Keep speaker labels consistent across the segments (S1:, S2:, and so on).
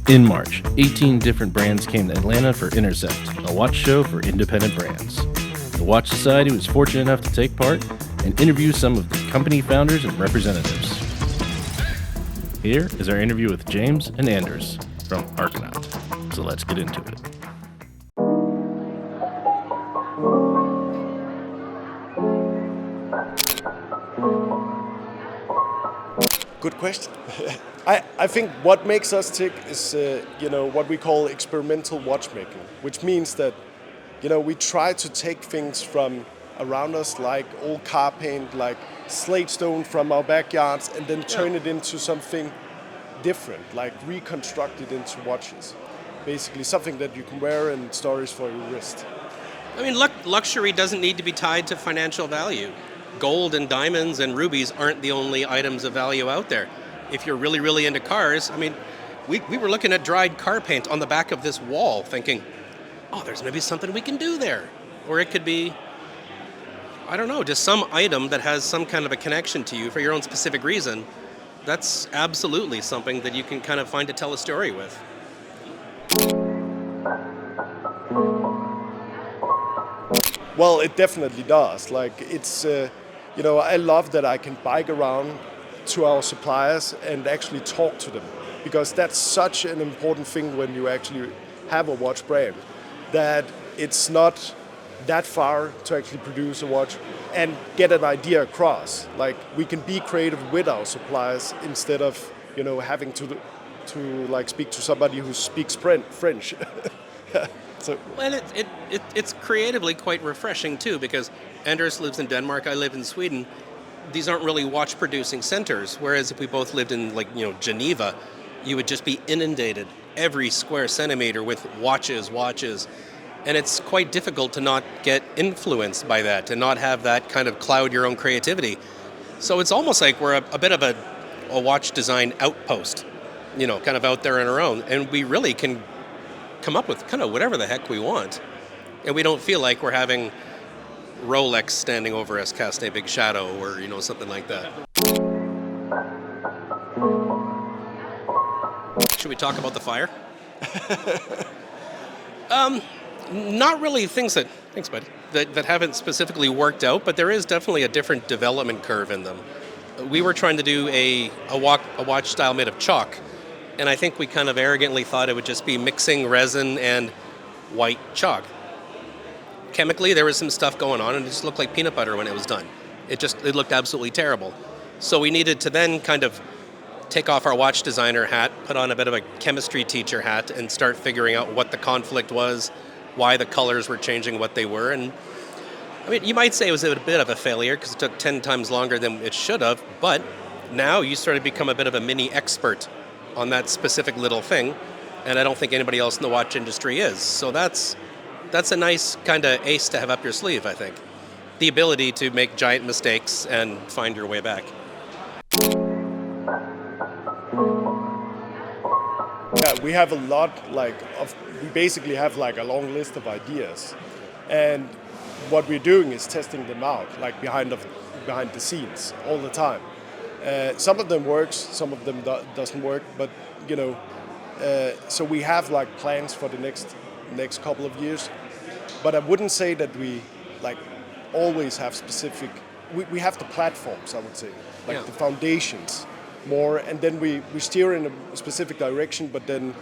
S1: In March, 18 different brands came to Atlanta for Intersect, a watch show for independent brands. The Watch Society was fortunate enough to take part and interview some of the company founders and representatives. Here is our interview with James and Anders from Arcanaut. So let's get into it.
S2: Good question. I think what makes us tick is what we call experimental watchmaking, which means that we try to take things from around us, like old car paint, like slate stone from our backyards, and then turn it into something different, like reconstruct it into watches. Basically something that you can wear and stories for your wrist.
S3: I mean, luxury doesn't need to be tied to financial value. Gold and diamonds and rubies aren't the only items of value out there. If you're really, really into cars, I mean, we were looking at dried car paint on the back of this wall thinking, oh, there's maybe something we can do there. Or it could be, I don't know, just some item that has some kind of a connection to you for your own specific reason. That's absolutely something that you can kind of find to tell a story with.
S2: Well, it definitely does. Like, it's, I love that I can bike around to our suppliers and actually talk to them, because that's such an important thing when you actually have a watch brand, that it's not that far to actually produce a watch and get an idea across. Like, we can be creative with our suppliers instead of, having to speak to somebody who speaks French. So.
S3: Well, it's creatively quite refreshing too, because Anders lives in Denmark, I live in Sweden. These aren't really watch-producing centers, whereas if we both lived in Geneva, you would just be inundated every square centimeter with watches, and it's quite difficult to not get influenced by that and not have that kind of cloud your own creativity. So it's almost like we're a bit of a watch design outpost, kind of out there on our own, and we really can come up with kind of whatever the heck we want. And we don't feel like we're having Rolex standing over us casting a big shadow or, something like that. Should we talk about the fire? Not really things that, thanks bud, that haven't specifically worked out, but there is definitely a different development curve in them. We were trying to do a watch style made of chalk, and I think we kind of arrogantly thought it would just be mixing resin and white chalk. Chemically, there was some stuff going on, and it just looked like peanut butter when it was done. It looked absolutely terrible. So we needed to then kind of take off our watch designer hat, put on a bit of a chemistry teacher hat, and start figuring out what the conflict was, why the colors were changing what they were. And I mean, you might say it was a bit of a failure because it took 10 times longer than it should have, but now you sort of become a bit of a mini expert on that specific little thing, and I don't think anybody else in the watch industry is. So that's a nice kind of ace to have up your sleeve, I think. The ability to make giant mistakes and find your way back.
S2: Yeah, we have a lot, we basically have a long list of ideas. And what we're doing is testing them out, behind the scenes all the time. Some of them works, some of them doesn't work, but so we have plans for the next couple of years. But I wouldn't say that we always have specific. We have the platforms, I would say, the foundations more, and then we steer in a specific direction, but then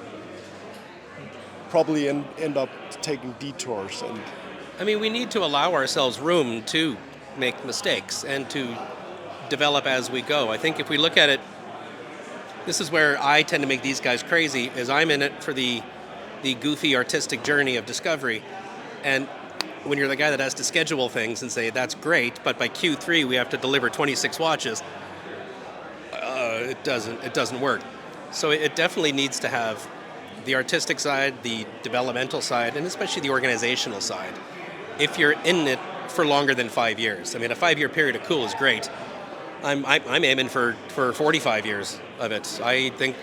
S2: probably end up taking detours. And
S3: I mean, we need to allow ourselves room to make mistakes and to develop as we go. I think if we look at it, this is where I tend to make these guys crazy, is I'm in it for the goofy artistic journey of discovery. And when you're the guy that has to schedule things and say, that's great, but by Q3 we have to deliver 26 watches, it doesn't work. So it definitely needs to have the artistic side, the developmental side, and especially the organizational side. If you're in it for longer than 5 years. I mean, a 5-year period of cool is great. I'm aiming for 45 years of it. I think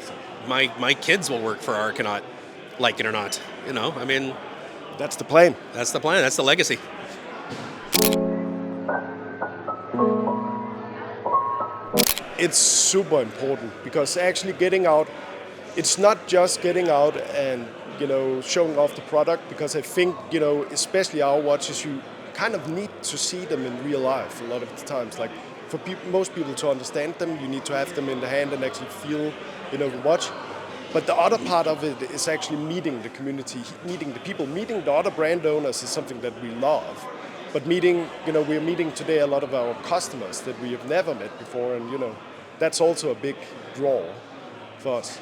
S3: my kids will work for Arcanaut, like it or not. I mean,
S2: that's the plan.
S3: That's the plan. That's the legacy.
S2: It's super important because actually getting out it's not just getting out and showing off the product, because I think especially our watches, you kind of need to see them in real life a lot of the times. Like for most people to understand them, you need to have them in the hand and actually feel the watch. But the other part of it is actually meeting the community, meeting the people, meeting the other brand owners is something that we love. But we're meeting today a lot of our customers that we have never met before, and that's also a big draw for us.